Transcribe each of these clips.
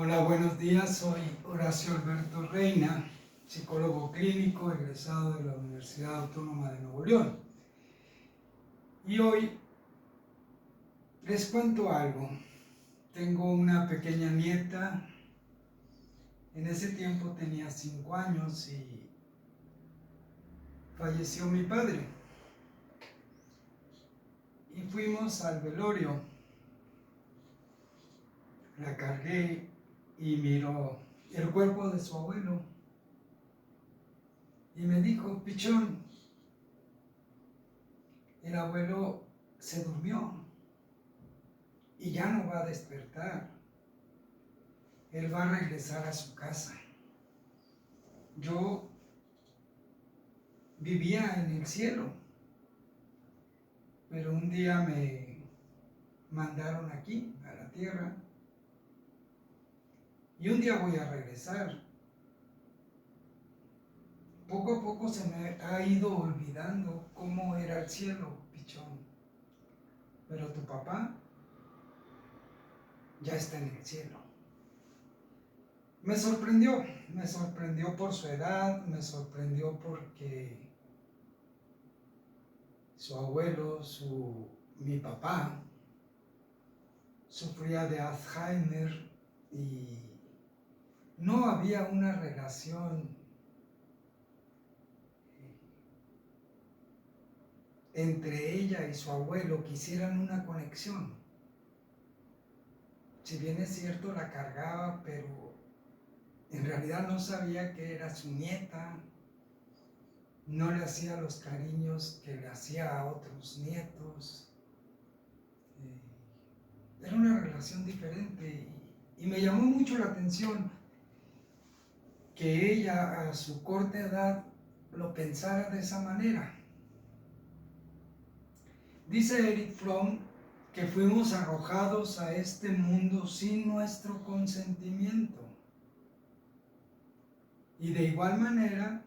Hola, buenos días. Soy Horacio Alberto Reina, psicólogo clínico egresado de la Universidad Autónoma de Nuevo León. Y hoy les cuento algo. Tengo una pequeña nieta. En ese tiempo tenía 5 años y falleció mi padre. Y fuimos al velorio. La cargué y miró el cuerpo de su abuelo. Y me dijo: Pichón, el abuelo se durmió y ya no va a despertar. Él va a regresar a su casa. Yo vivía en el cielo, pero un día me mandaron aquí, a la tierra, y un día voy a regresar. Poco a poco se me ha ido olvidando cómo era el cielo, Pichón. Pero tu papá ya está en el cielo. Me sorprendió por su edad, me sorprendió porque su abuelo, mi papá, sufría de Alzheimer y no había una relación entre ella y su abuelo que hicieran una conexión. Si bien es cierto, la cargaba, pero en realidad no sabía que era su nieta, no le hacía los cariños que le hacía a otros nietos. Era una relación diferente y me llamó mucho la atención que ella a su corta edad lo pensara de esa manera. Dice Erich Fromm que fuimos arrojados a este mundo sin nuestro consentimiento. Y de igual manera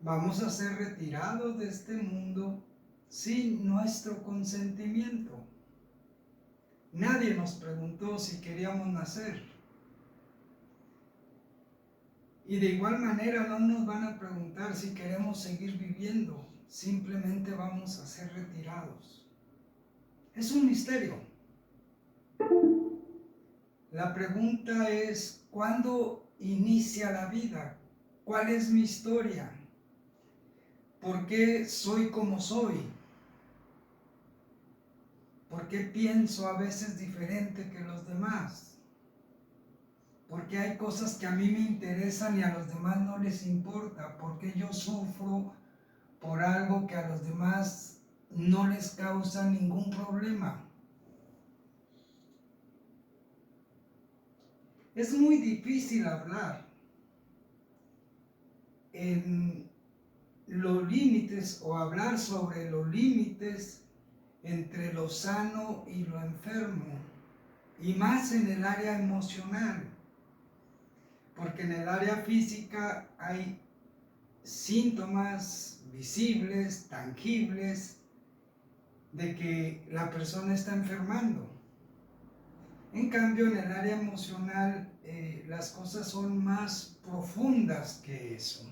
vamos a ser retirados de este mundo sin nuestro consentimiento. Nadie nos preguntó si queríamos nacer. Y de igual manera no nos van a preguntar si queremos seguir viviendo. Simplemente vamos a ser retirados. Es un misterio. La pregunta es: ¿cuándo inicia la vida? ¿Cuál es mi historia? ¿Por qué soy como soy? ¿Por qué pienso a veces diferente que los demás? ¿Por qué hay cosas que a mí me interesan y a los demás no les importa? ¿Por qué yo sufro por algo que a los demás no les causa ningún problema? Es muy difícil hablar en los límites o hablar sobre los límites entre lo sano y lo enfermo, y más en el área emocional, porque en el área física hay síntomas visibles, tangibles, de que la persona está enfermando. En cambio, en el área emocional, las cosas son más profundas que eso.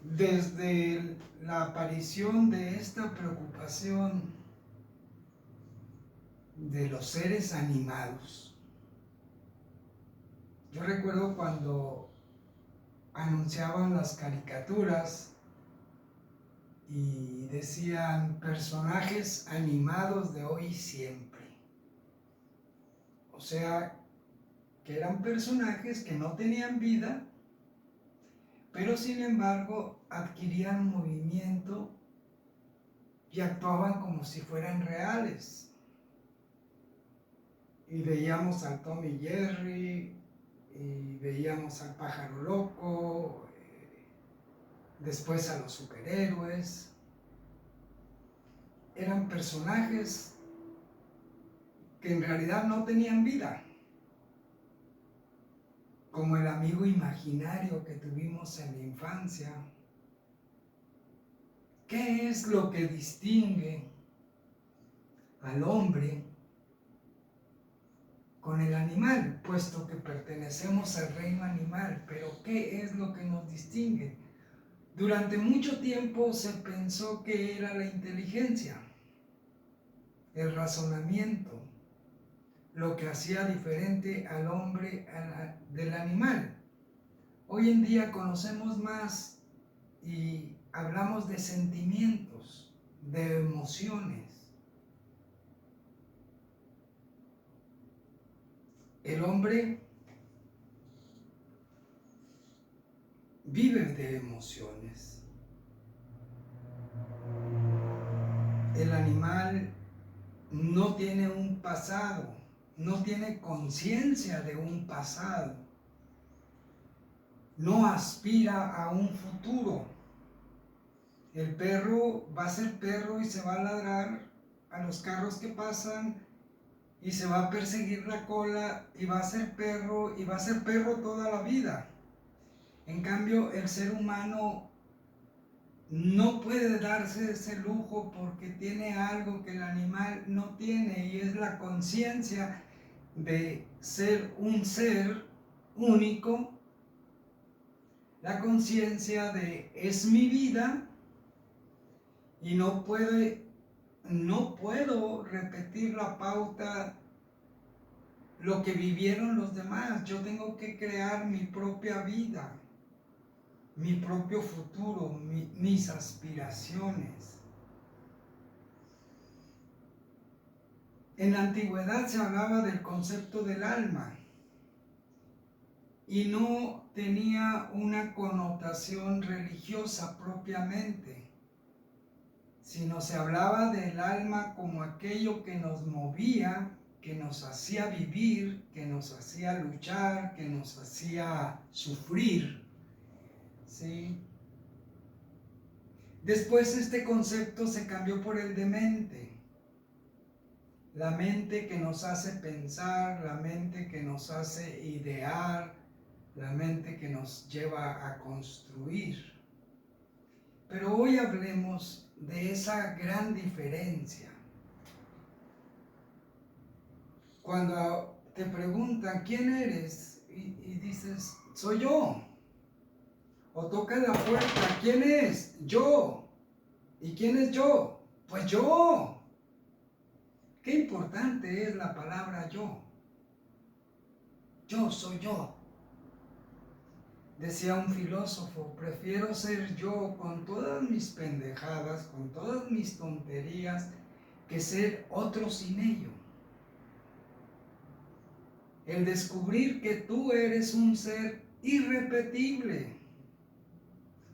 Desde la aparición de esta preocupación de los seres animados, yo recuerdo cuando anunciaban las caricaturas y decían personajes animados de hoy y siempre. O sea, que eran personajes que no tenían vida, pero sin embargo adquirían movimiento y actuaban como si fueran reales. Y veíamos al Tom y Jerry, y veíamos al pájaro loco, después a los superhéroes. Eran personajes que en realidad no tenían vida, como el amigo imaginario que tuvimos en la infancia. ¿Qué es lo que distingue al hombre con el animal, puesto que pertenecemos al reino animal. Pero ¿qué es lo que nos distingue? Durante mucho tiempo se pensó que era la inteligencia, el razonamiento, lo que hacía diferente al hombre del animal. Hoy en día conocemos más y hablamos de sentimientos, de emociones. El hombre vive de emociones. El animal no tiene un pasado, no tiene conciencia de un pasado, no aspira a un futuro. El perro va a ser perro y se va a ladrar a los carros que pasan y se va a perseguir la cola y va a ser perro y va a ser perro toda la vida. En cambio, el ser humano no puede darse ese lujo porque tiene algo que el animal no tiene, y es la conciencia de ser un ser único, la conciencia de es mi vida y no puedo repetir la pauta, lo que vivieron los demás. Yo tengo que crear mi propia vida, mi propio futuro, mis aspiraciones. En la antigüedad se hablaba del concepto del alma y no tenía una connotación religiosa propiamente, sino se hablaba del alma como aquello que nos movía, que nos hacía vivir, que nos hacía luchar, que nos hacía sufrir, ¿sí? Después este concepto se cambió por el de mente. La mente que nos hace pensar, la mente que nos hace idear, la mente que nos lleva a construir. Pero hoy hablemos de esa gran diferencia. Cuando te preguntan quién eres y dices, soy yo. O tocas la puerta, ¿quién es? Yo. ¿Y quién es yo? Pues yo. Qué importante es la palabra yo. Yo soy yo. Decía un filósofo, prefiero ser yo con todas mis pendejadas, con todas mis tonterías, que ser otro sin ello. El descubrir que tú eres un ser irrepetible,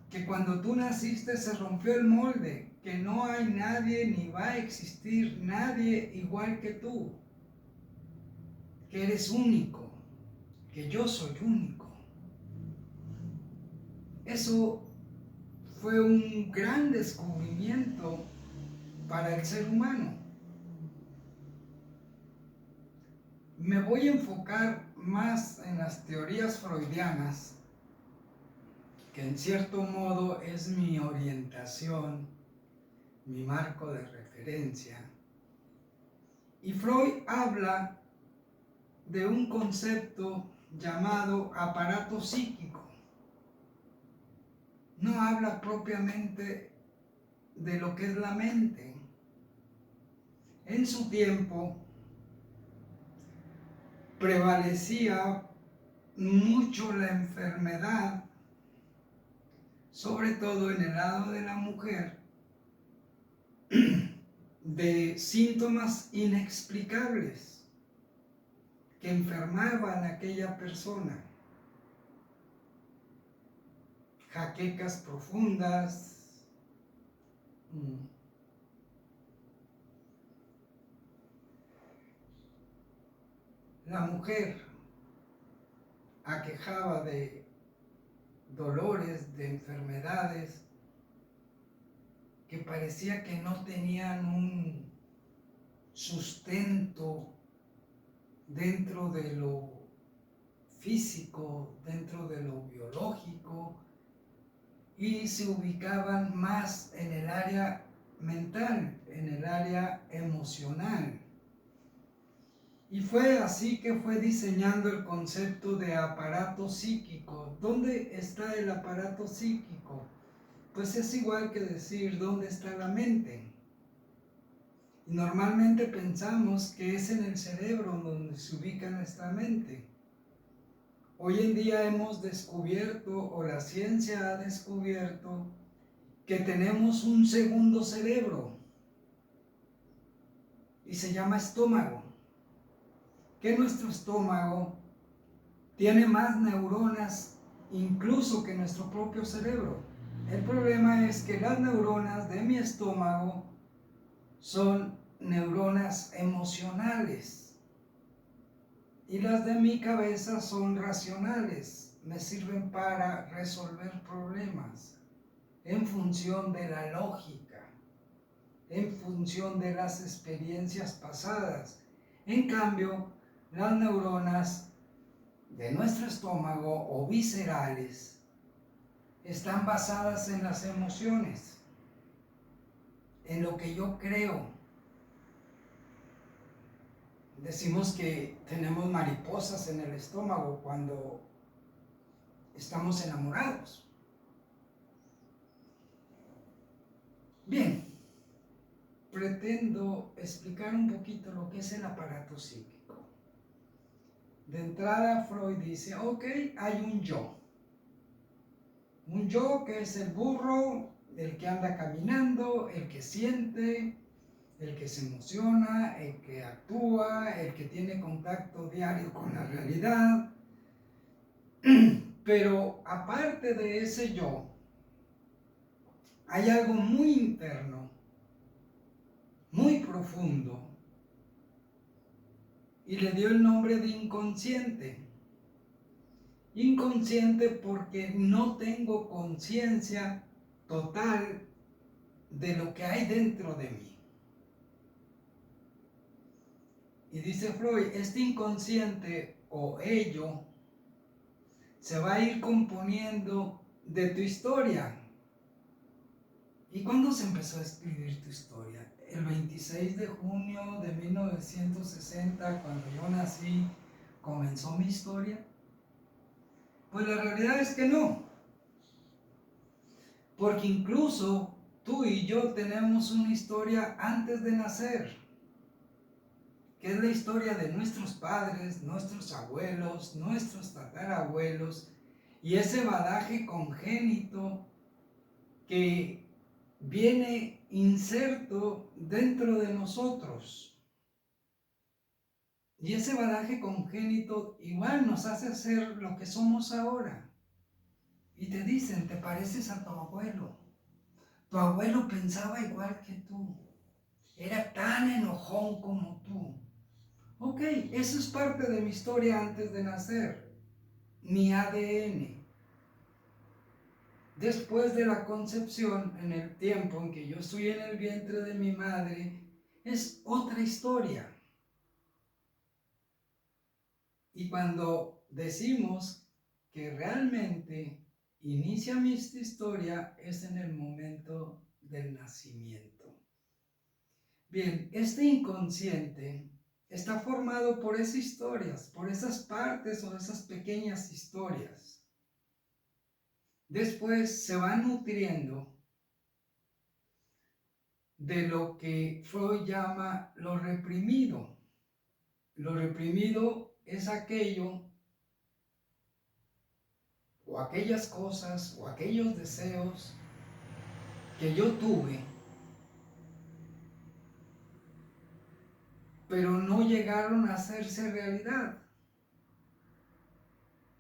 que cuando tú naciste se rompió el molde, que no hay nadie ni va a existir nadie igual que tú, que eres único, que yo soy único. Eso fue un gran descubrimiento para el ser humano. Me voy a enfocar más en las teorías freudianas, que en cierto modo es mi orientación, mi marco de referencia. Y Freud habla de un concepto llamado aparato psíquico. No habla propiamente de lo que es la mente. En su tiempo prevalecía mucho la enfermedad, sobre todo en el lado de la mujer, de síntomas inexplicables que enfermaban a aquella persona. Jaquecas profundas, la mujer aquejaba de dolores, de enfermedades que parecía que no tenían un sustento dentro de lo físico, dentro de lo biológico, y se ubicaban más en el área mental, en el área emocional. Y fue así que fue diseñando el concepto de aparato psíquico. ¿Dónde está el aparato psíquico? Pues es igual que decir ¿dónde está la mente? Y normalmente pensamos que es en el cerebro donde se ubica nuestra mente. Hoy en día hemos descubierto, o la ciencia ha descubierto, que tenemos un segundo cerebro y se llama estómago. Que nuestro estómago tiene más neuronas incluso que nuestro propio cerebro. El problema es que las neuronas de mi estómago son neuronas emocionales y las de mi cabeza son racionales. Me sirven para resolver problemas en función de la lógica, en función de las experiencias pasadas. En cambio, las neuronas de nuestro estómago o viscerales están basadas en las emociones, en lo que yo creo. Decimos que tenemos mariposas en el estómago cuando estamos enamorados. Bien, pretendo explicar un poquito lo que es el aparato psíquico. De entrada, Freud dice, ok, hay un yo. Un yo que es el burro, el que anda caminando, el que siente, el que se emociona, el que actúa, el que tiene contacto diario con la realidad. Pero aparte de ese yo, hay algo muy interno, muy profundo, y le dio el nombre de inconsciente. Inconsciente porque no tengo conciencia total de lo que hay dentro de mí. Y dice Freud, este inconsciente o ello se va a ir componiendo de tu historia. ¿Y cuándo se empezó a escribir tu historia? El 26 de junio de 1960, cuando yo nací, ¿comenzó mi historia? Pues la realidad es que no. Porque incluso tú y yo tenemos una historia antes de nacer, que es la historia de nuestros padres, nuestros abuelos, nuestros tatarabuelos, y ese bagaje congénito que viene inserto dentro de nosotros. Y ese bagaje congénito igual nos hace ser lo que somos ahora. Y te dicen, te pareces a tu abuelo. Tu abuelo pensaba igual que tú. Era tan enojón como tú. Ok, eso es parte de mi historia antes de nacer. Mi ADN. Después de la concepción, en el tiempo en que yo estoy en el vientre de mi madre, es otra historia. Y cuando decimos que realmente inicia mi historia, es en el momento del nacimiento. Bien, este inconsciente está formado por esas historias, por esas partes o esas pequeñas historias. Después se va nutriendo de lo que Freud llama lo reprimido. Lo reprimido es aquello o aquellas cosas o aquellos deseos que yo tuve, pero no llegaron a hacerse realidad.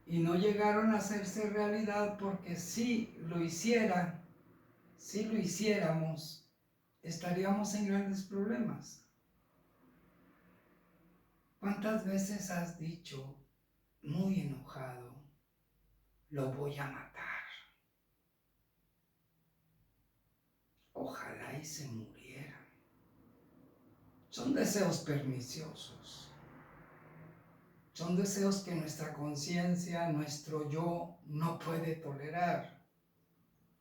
Y no llegaron a hacerse realidad porque si lo hiciéramos, estaríamos en grandes problemas. ¿Cuántas veces has dicho, muy enojado, lo voy a matar? Ojalá y se muriera. Son deseos perniciosos. Son deseos que nuestra conciencia, nuestro yo, no puede tolerar.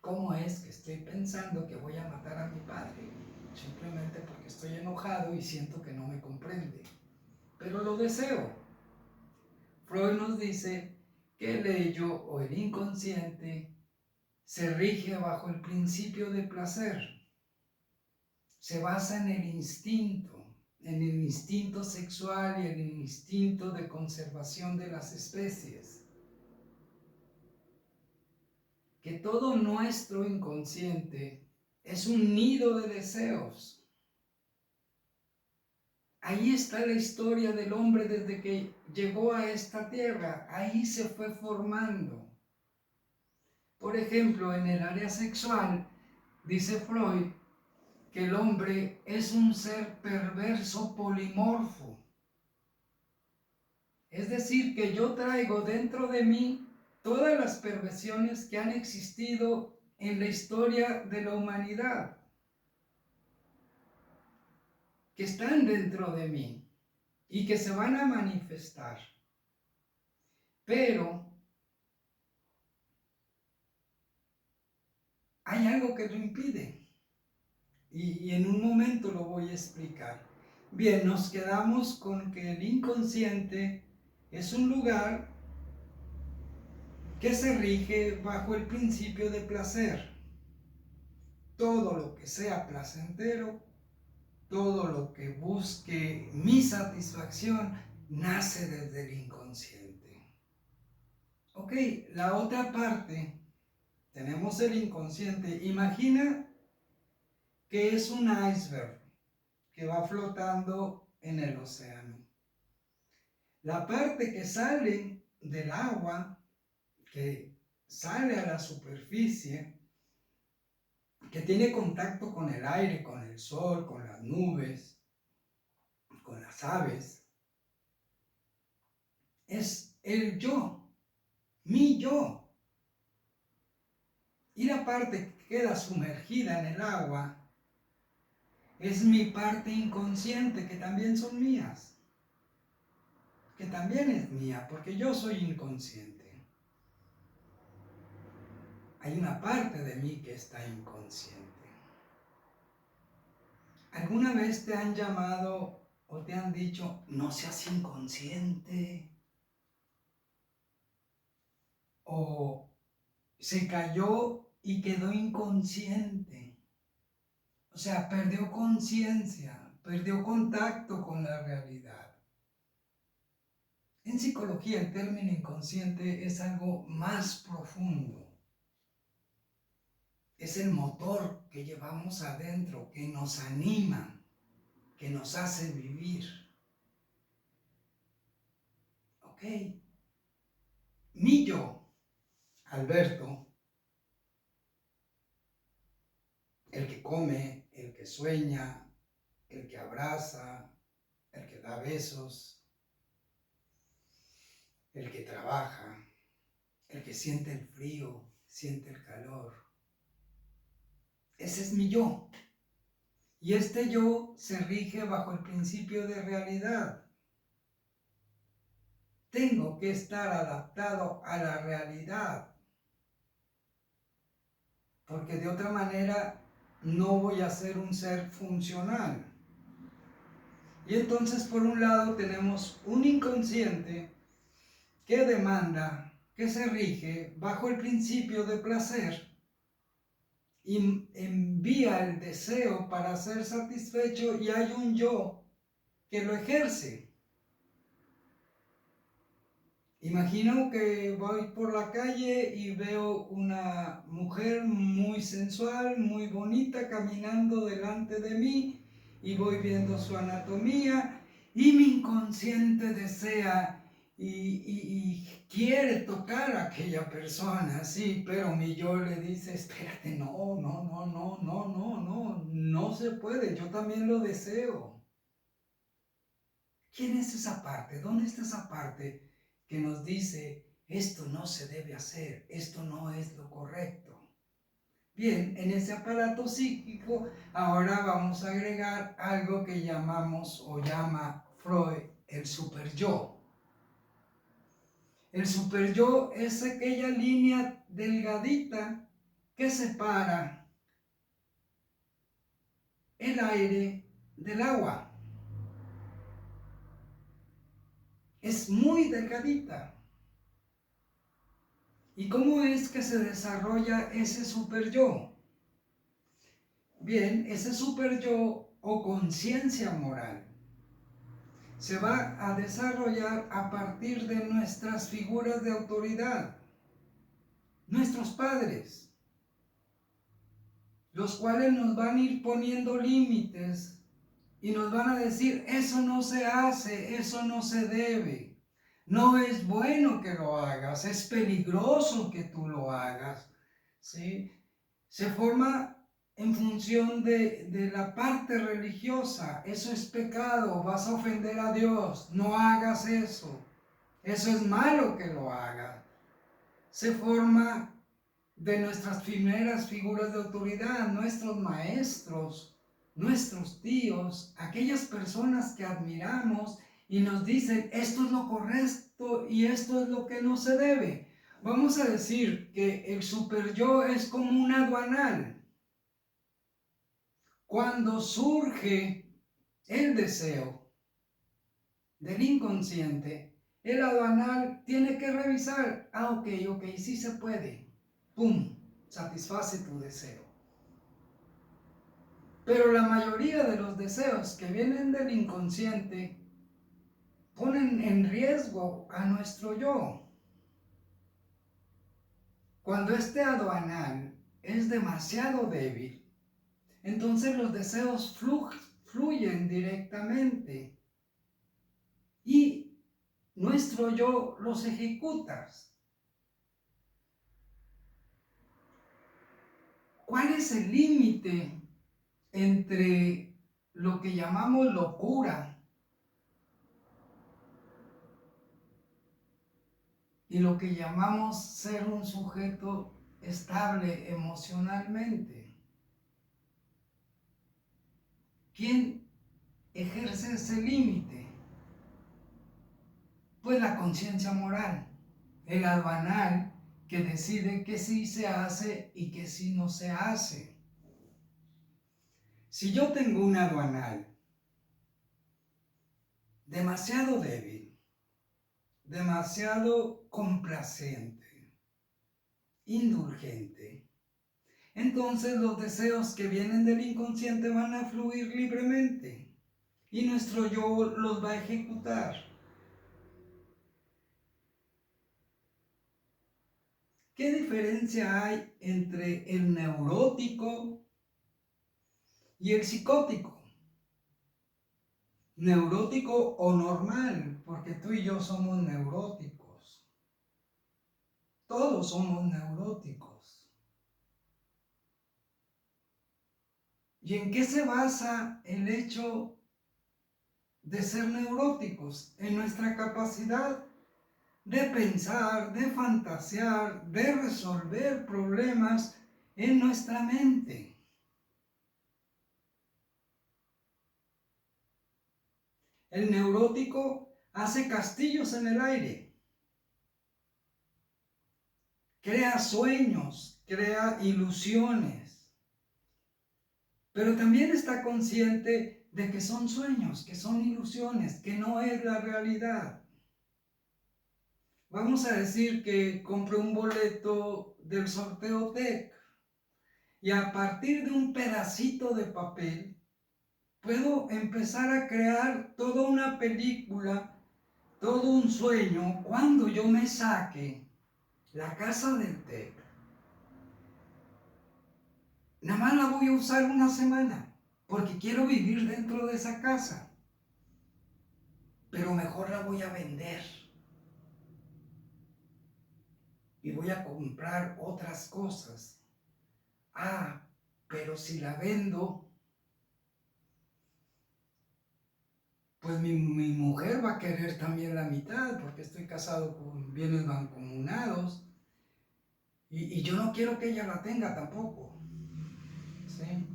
¿Cómo es que estoy pensando que voy a matar a mi padre? Simplemente porque estoy enojado y siento que no me comprende. pero lo deseo. Freud nos dice que el ello o el inconsciente se rige bajo el principio de placer. Se basa en el instinto sexual y el instinto de conservación de las especies. Que todo nuestro inconsciente es un nido de deseos. Ahí está la historia del hombre desde que llegó a esta tierra. Ahí se fue formando. Por ejemplo, en el área sexual, dice Freud, que el hombre es un ser perverso polimorfo. Es decir, que yo traigo dentro de mí todas las perversiones que han existido en la historia de la humanidad, que están dentro de mí y que se van a manifestar. Pero hay algo que lo impide y en un momento lo voy a explicar. Bien, nos quedamos con que el inconsciente es un lugar que se rige bajo el principio de placer. Todo lo que sea placentero, todo lo que busque mi satisfacción, nace desde el inconsciente. Ok, la otra parte, tenemos el inconsciente. Imagina que es un iceberg que va flotando en el océano. La parte que sale del agua, que sale a la superficie, que tiene contacto con el aire, con el sol, con las nubes, con las aves, es el yo, mi yo. Y la parte que queda sumergida en el agua es mi parte inconsciente, que también son mías, que también es mía, porque yo soy inconsciente. Hay una parte de mí que está inconsciente. ¿Alguna vez te han llamado o te han dicho, no seas inconsciente? O se cayó y quedó inconsciente. O sea, perdió conciencia, perdió contacto con la realidad. En psicología el término inconsciente es algo más profundo. Es el motor que llevamos adentro, que nos anima, que nos hace vivir. ¿Ok? Mi yo, Alberto, el que come, el que sueña, el que abraza, el que da besos, el que trabaja, el que siente el frío, siente el calor. Ese es mi yo. Y este yo se rige bajo el principio de realidad. Tengo que estar adaptado a la realidad, porque de otra manera no voy a ser un ser funcional. Y entonces, por un lado, tenemos un inconsciente que demanda, que se rige bajo el principio de placer y envía el deseo para ser satisfecho, y hay un yo que lo ejerce. Imagino que voy por la calle y veo una mujer muy sensual, muy bonita, caminando delante de mí, y voy viendo su anatomía, y mi inconsciente desea y quiere tocar a aquella persona, sí, pero mi yo le dice, espérate, no se puede, yo también lo deseo. ¿Quién es esa parte? ¿Dónde está esa parte que nos dice, esto no se debe hacer, esto no es lo correcto? Bien, en ese aparato psíquico ahora vamos a agregar algo que llamamos o llama Freud el superyo. El superyo es aquella línea delgadita que separa el aire del agua. es muy delgadita. ¿Y cómo es que se desarrolla ese super yo? Bien, ese super yo o conciencia moral se va a desarrollar a partir de nuestras figuras de autoridad, nuestros padres, los cuales nos van a ir poniendo límites y nos van a decir, eso no se hace, eso no se debe, no es bueno que lo hagas, es peligroso que tú lo hagas, ¿sí? Se forma en función de la parte religiosa, eso es pecado, vas a ofender a Dios, no hagas eso es malo que lo hagas. Se forma de nuestras primeras figuras de autoridad, nuestros maestros, nuestros tíos, aquellas personas que admiramos y nos dicen esto es lo correcto y esto es lo que no se debe. Vamos a decir que el super yo es como un aduanal. Cuando surge el deseo del inconsciente, el aduanal tiene que revisar, ok, sí se puede, pum, satisface tu deseo. Pero la mayoría de los deseos que vienen del inconsciente ponen en riesgo a nuestro yo. Cuando este aduanal es demasiado débil, entonces los deseos fluyen directamente y nuestro yo los ejecuta. ¿Cuál es el límite entre lo que llamamos locura y lo que llamamos ser un sujeto estable emocionalmente? ¿Quién ejerce ese límite? Pues la conciencia moral, el aduanal que decide qué sí se hace y qué sí no se hace. Si yo tengo un aduanal demasiado débil, demasiado complaciente, indulgente, entonces los deseos que vienen del inconsciente van a fluir libremente y nuestro yo los va a ejecutar. ¿Qué diferencia hay entre el neurótico y el psicótico? Neurótico o normal, porque tú y yo somos neuróticos. Todos somos neuróticos. ¿Y en qué se basa el hecho de ser neuróticos? En nuestra capacidad de pensar, de fantasear, de resolver problemas en nuestra mente. El neurótico hace castillos en el aire, crea sueños, crea ilusiones, pero también está consciente de que son sueños, que son ilusiones, que no es la realidad. Vamos a decir que compré un boleto del sorteo TEC y a partir de un pedacito de papel puedo empezar a crear toda una película, todo un sueño, cuando yo me saque la casa del TEC. Nada más la voy a usar una semana, porque quiero vivir dentro de esa casa. Pero mejor la voy a vender. Y voy a comprar otras cosas. Ah, pero si la vendo, pues mi mujer va a querer también la mitad, porque estoy casado con bienes mancomunados. Y yo no quiero que ella la tenga tampoco. ¿Sí?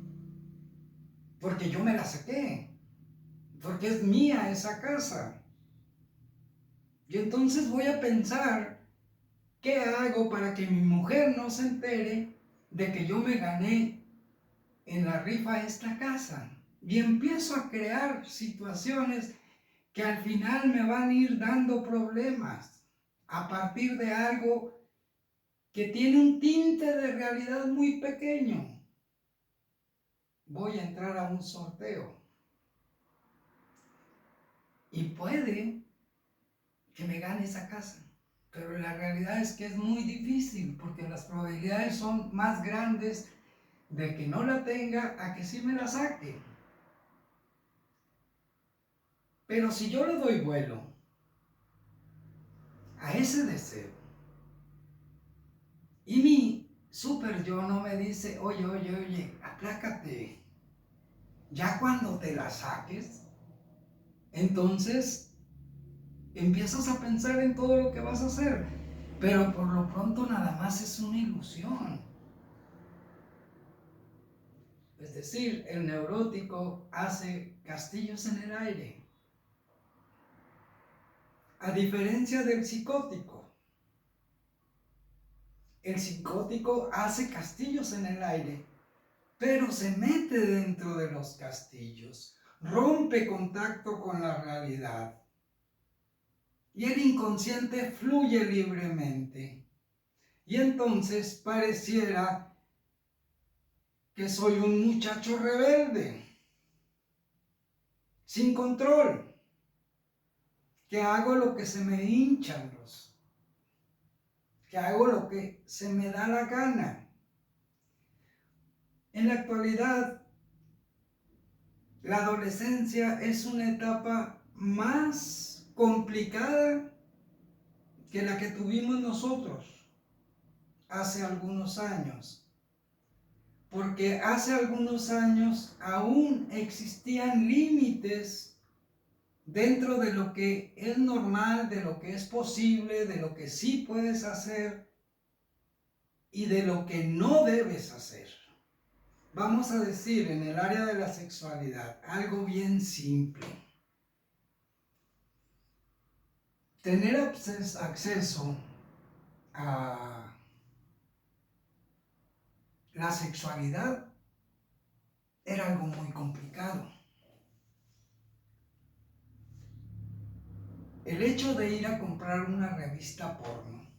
Porque yo me la saqué. Porque es mía esa casa. Y entonces voy a pensar, ¿qué hago para que mi mujer no se entere de que yo me gané en la rifa esta casa? Y empiezo a crear situaciones que al final me van a ir dando problemas a partir de algo que tiene un tinte de realidad muy pequeño. Voy a entrar a un sorteo y puede que me gane esa casa, pero la realidad es que es muy difícil porque las probabilidades son más grandes de que no la tenga a que sí me la saque. Pero si yo le doy vuelo a ese deseo y mi super yo no me dice, oye, aplácate, ya cuando te la saques, entonces empiezas a pensar en todo lo que vas a hacer, pero por lo pronto nada más es una ilusión. Es decir, el neurótico hace castillos en el aire, a diferencia del psicótico. El psicótico hace castillos en el aire, pero se mete dentro de los castillos, rompe contacto con la realidad y el inconsciente fluye libremente. Y entonces pareciera que soy un muchacho rebelde, sin control, que hago lo que se me hinchan que hago lo que se me da la gana. En la actualidad, la adolescencia es una etapa más complicada que la que tuvimos nosotros hace algunos años. Porque hace algunos años aún existían límites dentro de lo que es normal, de lo que es posible, de lo que sí puedes hacer y de lo que no debes hacer. Vamos a decir en el área de la sexualidad algo bien simple. Tener acceso a la sexualidad era algo muy complicado. El hecho de ir a comprar una revista porno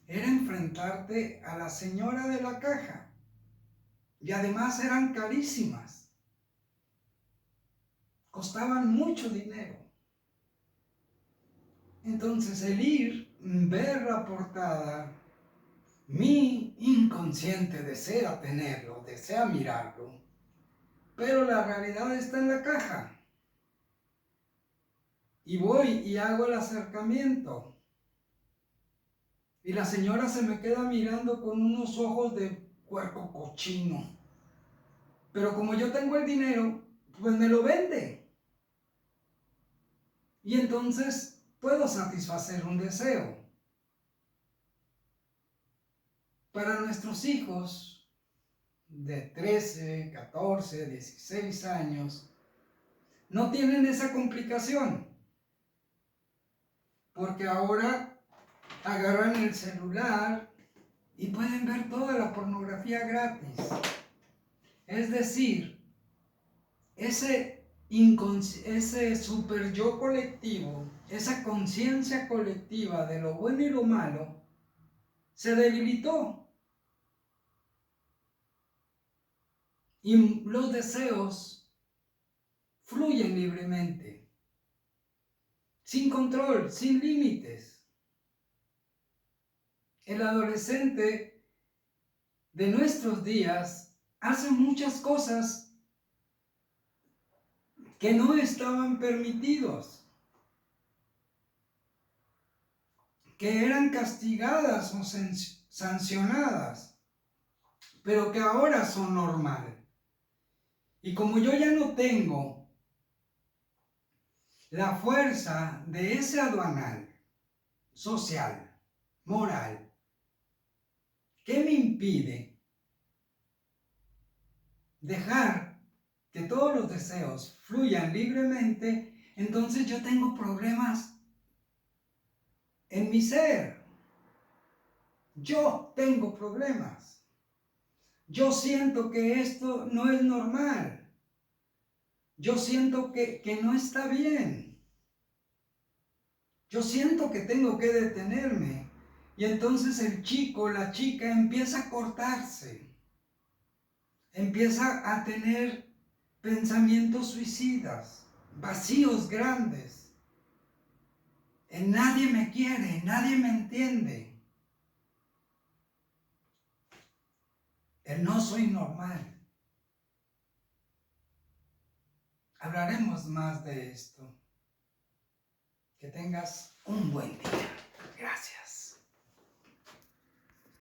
era enfrentarte a la señora de la caja y además eran carísimas, costaban mucho dinero. Entonces el ir, ver la portada, mi inconsciente desea tenerlo, desea mirarlo, pero la realidad está en la caja. Y voy y hago el acercamiento. Y la señora se me queda mirando con unos ojos de puerco cochino. Pero como yo tengo el dinero, pues me lo vende. Y entonces puedo satisfacer un deseo. Para nuestros hijos de 13, 14, 16 años, no tienen esa complicación. Porque ahora agarran el celular y pueden ver toda la pornografía gratis. Es decir, ese super yo colectivo, esa conciencia colectiva de lo bueno y lo malo, se debilitó. Y los deseos fluyen libremente, sin control, sin límites. El adolescente de nuestros días hace muchas cosas que no estaban permitidos, que eran castigadas o sancionadas, pero que ahora son normal. Y como yo ya no tengo la fuerza de ese aduanal social, moral, ¿qué me impide dejar que todos los deseos fluyan libremente? Entonces yo tengo problemas en mi ser. Yo tengo problemas. Yo siento que esto no es normal. Yo siento que no está bien. yo siento que tengo que detenerme. Y entonces el chico, la chica empieza a cortarse, empieza a tener pensamientos suicidas, vacíos grandes. Nadie me quiere, nadie me entiende. El no soy normal. Hablaremos más de esto. Que tengas un buen día. Gracias.